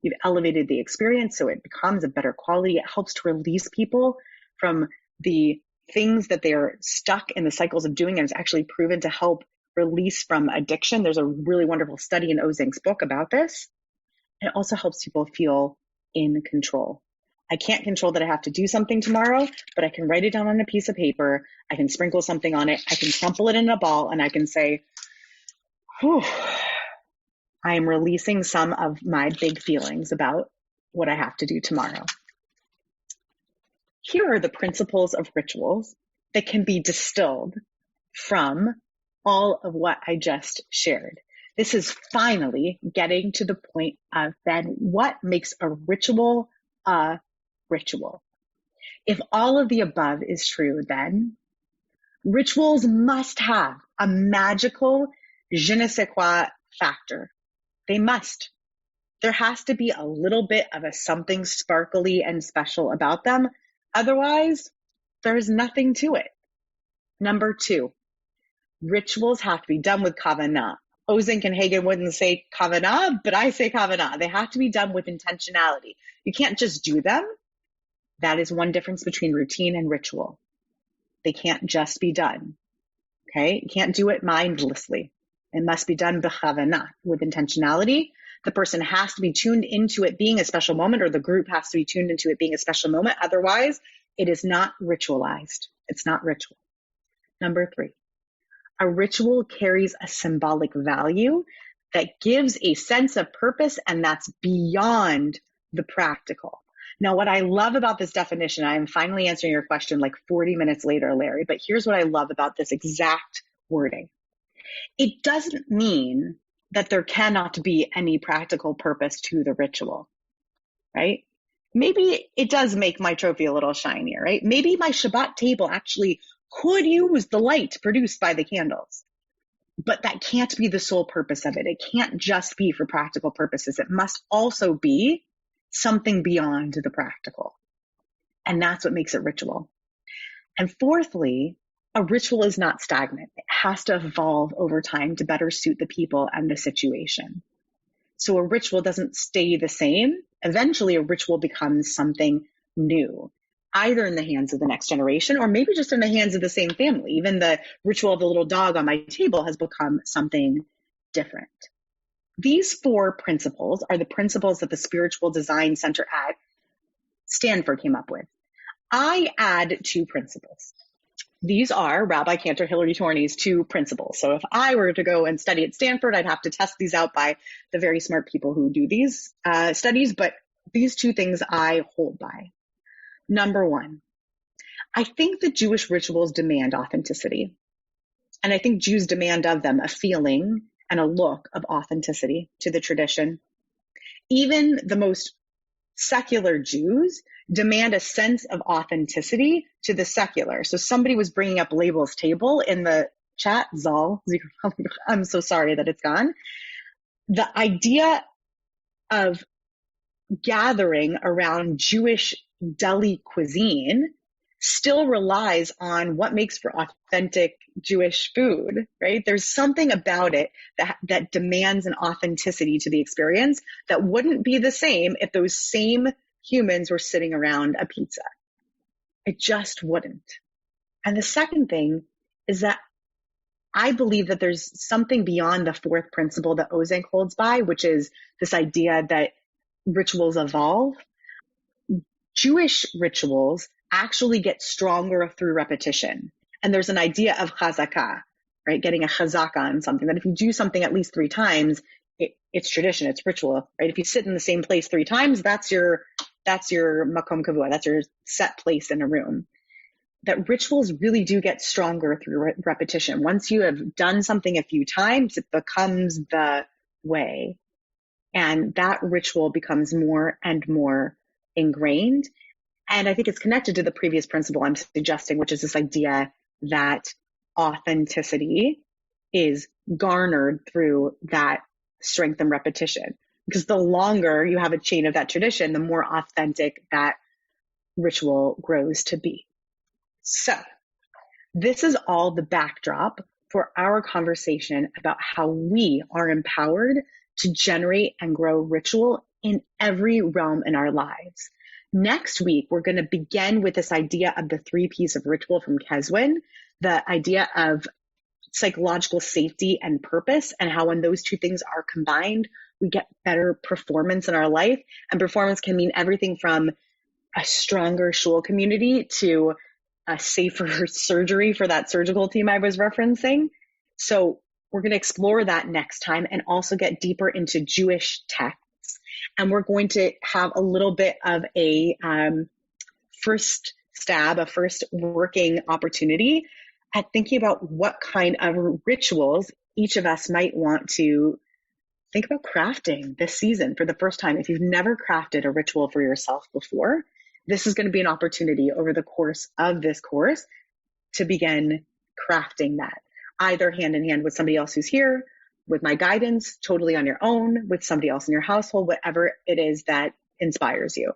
You've elevated the experience, so it becomes a better quality. It helps to release people from the things that they are stuck in the cycles of doing, and it's actually proven to help release from addiction. There's a really wonderful study in Ozeng's book about this. And it also helps people feel in control. I can't control that I have to do something tomorrow, but I can write it down on a piece of paper. I can sprinkle something on it. I can crumple it in a ball, and I can say, whew, I am releasing some of my big feelings about what I have to do tomorrow. Here are the principles of rituals that can be distilled from all of what I just shared. This is finally getting to the point of then what makes a ritual a ritual. If all of the above is true, then rituals must have a magical je ne sais quoi factor. They must. There has to be a little bit of a something sparkly and special about them. Otherwise, there's nothing to it. Number 2, rituals have to be done with kavanah. Ozeng and Hagen wouldn't say kavanah, but I say kavanah. They have to be done with intentionality. You can't just do them. That is one difference between routine and ritual. They can't just be done. Okay? You can't do it mindlessly. It must be done b'chavanah, with intentionality. The person has to be tuned into it being a special moment, or the group has to be tuned into it being a special moment. Otherwise, it is not ritualized. It's not ritual. Number 3, a ritual carries a symbolic value that gives a sense of purpose, and that's beyond the practical. Now, what I love about this definition, I am finally answering your question like 40 minutes later, Larry, but here's what I love about this exact wording. It doesn't mean that there cannot be any practical purpose to the ritual, right? Maybe it does make my trophy a little shinier, right? Maybe my Shabbat table actually could use the light produced by the candles, but that can't be the sole purpose of it. It can't just be for practical purposes. It must also be something beyond the practical. And that's what makes it ritual. And fourthly, a ritual is not stagnant. It has to evolve over time to better suit the people and the situation. So a ritual doesn't stay the same. Eventually, a ritual becomes something new, either in the hands of the next generation or maybe just in the hands of the same family. Even the ritual of the little dog on my table has become something different. These 4 principles are the principles that the Spiritual Design Center at Stanford came up with. I add 2 principles. These are Rabbi-Cantor Hillary Chorny's 2 principles. So if I were to go and study at Stanford, I'd have to test these out by the very smart people who do these studies. But these 2 things I hold by. Number 1, I think that Jewish rituals demand authenticity. And I think Jews demand of them a feeling and a look of authenticity to the tradition. Even the most secular Jews demand a sense of authenticity to the secular. So somebody was bringing up Label's Table in the chat, Zal. I'm so sorry that it's gone. The idea of gathering around Jewish deli cuisine still relies on what makes for authentic Jewish food, right? There's something about it that demands an authenticity to the experience that wouldn't be the same if those same humans were sitting around a pizza. It just wouldn't. And the second thing is that I believe that there's something beyond the 4th principle that Ozank holds by, which is this idea that rituals evolve. Jewish rituals actually get stronger through repetition. And there's an idea of chazakah, right? Getting a chazaka on something, that if you do something at least 3 times, it's tradition, it's ritual, right? If you sit in the same place 3 times, that's your makom kavua, that's your set place in a room. That rituals really do get stronger through repetition. Once you have done something a few times, it becomes the way. And that ritual becomes more and more ingrained. And I think it's connected to the previous principle I'm suggesting, which is this idea that authenticity is garnered through that strength and repetition. Because the longer you have a chain of that tradition, the more authentic that ritual grows to be. So this is all the backdrop for our conversation about how we are empowered to generate and grow ritual in every realm in our lives. Next week, we're going to begin with this idea of the 3 P's of ritual from Keswin, the idea of psychological safety and purpose, and how when those 2 things are combined, we get better performance in our life. And performance can mean everything from a stronger shul community to a safer surgery for that surgical team I was referencing. So we're going to explore that next time and also get deeper into Jewish texts. And we're going to have a little bit of a first working opportunity at thinking about what kind of rituals each of us might want to think about crafting this season for the first time. If you've never crafted a ritual for yourself before, this is going to be an opportunity over the course of this course to begin crafting that, either hand in hand with somebody else who's here, with my guidance, totally on your own, with somebody else in your household, whatever it is that inspires you.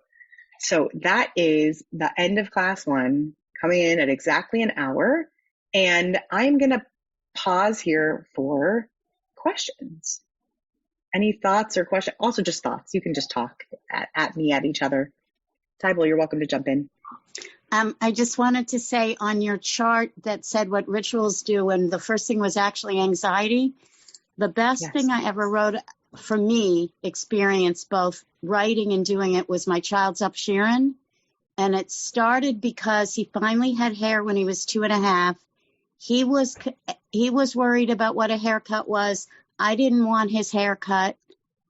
So that is the end of class 1, coming in at exactly an hour. And I'm going to pause here for questions. Any thoughts or questions? Also just thoughts. You can just talk at me, at each other. Tybal, you're welcome to jump in. I just wanted to say on your chart that said what rituals do, and the first thing was actually anxiety. The best thing I ever wrote for me, experience both writing and doing it, was my child's Upshirin. And it started because he finally had hair when he was 2.5. He was worried about what a haircut was. I didn't want his haircut.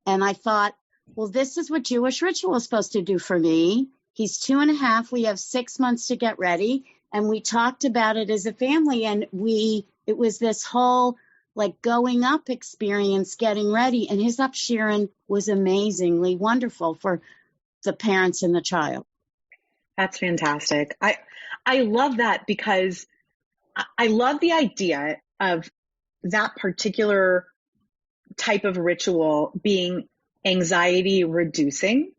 And I thought, well, this is what Jewish ritual is supposed to do for me. He's 2.5. We have 6 months to get ready. And we talked about it as a family. And it was this whole like going up experience, getting ready. And his Upshirin was amazingly wonderful for the parents and the child. That's fantastic. I love that, because I love the idea of that particular type of ritual being anxiety reducing,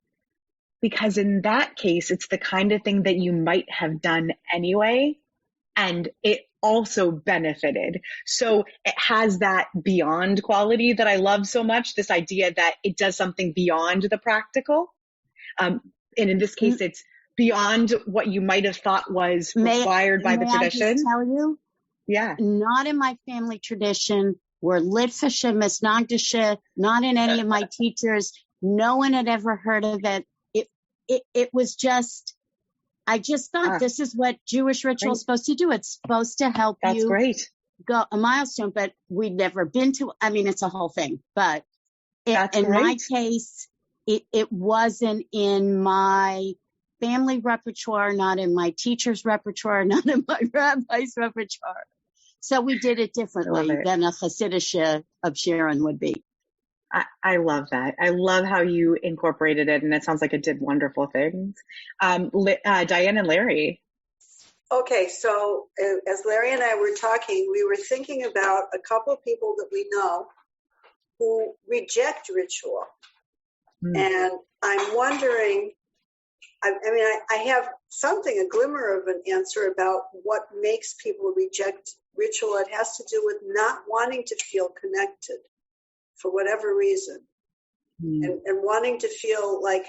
because in that case, it's the kind of thing that you might have done anyway, and it also benefited. So it has that beyond quality that I love so much, this idea that it does something beyond the practical. And in this case, it's beyond what you might have thought was required by the tradition. I just tell you? Yeah. Not in my family tradition. We're Litvische, Misnagdische, not in any of my teachers. No one had ever heard of it. It was just, I just thought this is what Jewish ritual is supposed to do. It's supposed to help you go a milestone, but we'd never been to, I mean, it's a whole thing, but in my case, it wasn't in my family repertoire, not in my teacher's repertoire, not in my rabbi's repertoire. So we did it differently than a Hasidic of Sharon would be. I love that. I love how you incorporated it, and it sounds like it did wonderful things. Diane and Larry. Okay, so as Larry and I were talking, we were thinking about a couple of people that we know who reject ritual. And I'm wondering, I have a glimmer of an answer about what makes people reject ritual. It has to do with not wanting to feel connected for whatever reason, and wanting to feel like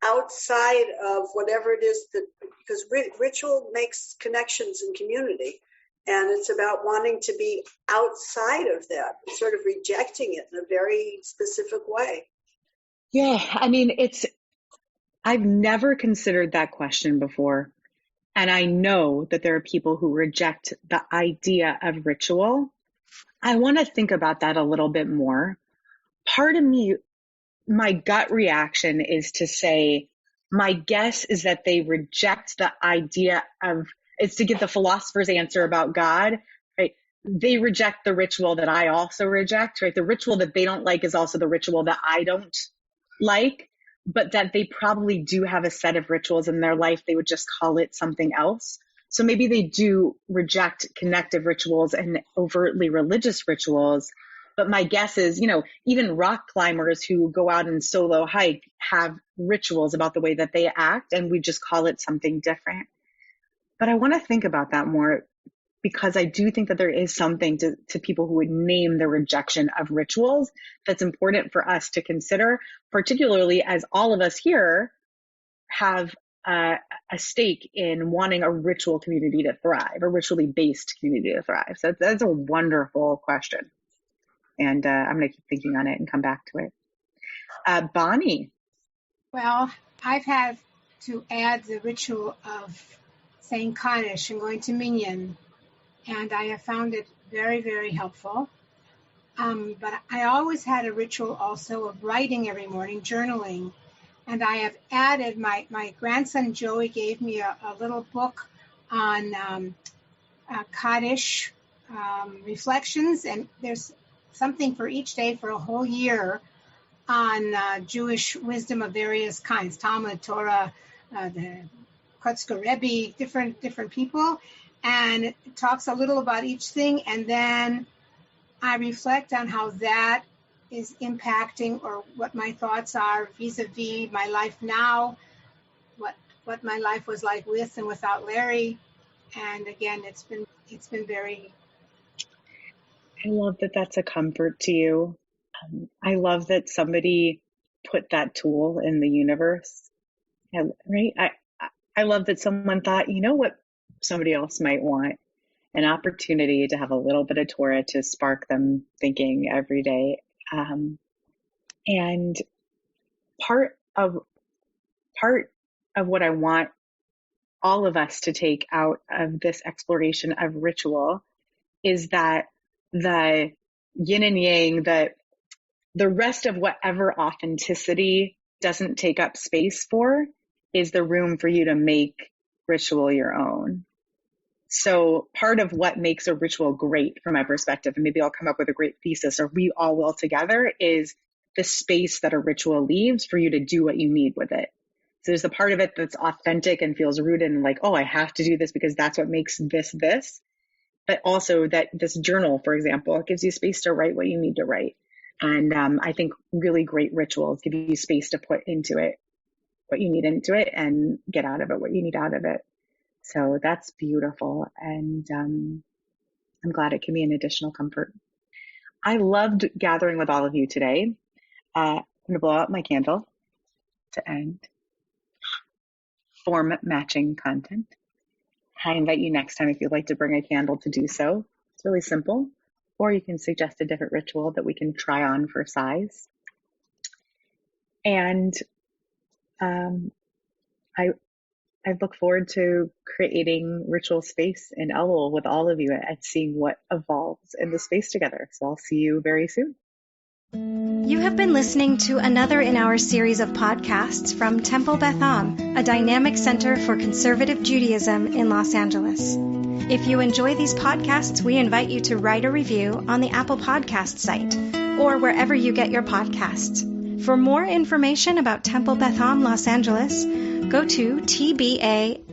outside of whatever it is that, because ritual makes connections in community, and it's about wanting to be outside of that, sort of rejecting it in a very specific way. Yeah, I mean, I've never considered that question before. And I know that there are people who reject the idea of ritual. I want to think about that a little bit more. Part of me, my gut reaction is to say, my guess is that they reject the idea of, it's to give the philosopher's answer about God, right? They reject the ritual that I also reject, right? The ritual that they don't like is also the ritual that I don't like, but that they probably do have a set of rituals in their life. They would just call it something else. So maybe they do reject connective rituals and overtly religious rituals. But my guess is, even rock climbers who go out and solo hike have rituals about the way that they act, and we just call it something different. But I want to think about that more, because I do think that there is something to people who would name the rejection of rituals that's important for us to consider, particularly as all of us here have a stake in wanting a ritual community to thrive, a ritually based community to thrive. So that's a wonderful question. And I'm going to keep thinking on it and come back to it. Bonnie. Well, I've had to add the ritual of saying Kaddish and going to Minyan, and I have found it very, very helpful. But I always had a ritual also of writing every morning, journaling. And I have added, my grandson Joey gave me a little book on Kaddish reflections, and there's something for each day for a whole year on Jewish wisdom of various kinds, Talmud, Torah, the Kotzker Rebbe, different people, and it talks a little about each thing, and then I reflect on how that is impacting, or what my thoughts are vis-a-vis my life now, what my life was like with and without Larry. And again, it's been very. I love that that's a comfort to you. I love that somebody put that tool in the universe. Right? I love that someone thought, what somebody else might want, an opportunity to have a little bit of Torah to spark them thinking every day. And part of what I want all of us to take out of this exploration of ritual is that the yin and yang, the rest of whatever authenticity doesn't take up space for, is the room for you to make ritual your own. So part of what makes a ritual great from my perspective, and maybe I'll come up with a great thesis, or we all will together, is the space that a ritual leaves for you to do what you need with it. So there's the part of it that's authentic and feels rooted in like, oh, I have to do this because that's what makes this. But also that this journal, for example, it gives you space to write what you need to write. And I think really great rituals give you space to put into it what you need into it and get out of it what you need out of it. So that's beautiful. And I'm glad it can be an additional comfort. I loved gathering with all of you today. I'm going to blow out my candle to end. Form matching content. I invite you next time, if you'd like to bring a candle, to do so. It's really simple. Or you can suggest a different ritual that we can try on for size. And I look forward to creating ritual space in Elul with all of you and seeing what evolves in the space together. So I'll see you very soon. You have been listening to another in our series of podcasts from Temple Beth Am, a dynamic center for conservative Judaism in Los Angeles. If you enjoy these podcasts, we invite you to write a review on the Apple Podcast site or wherever you get your podcasts. For more information about Temple Beth Am Los Angeles, go to tbala.org.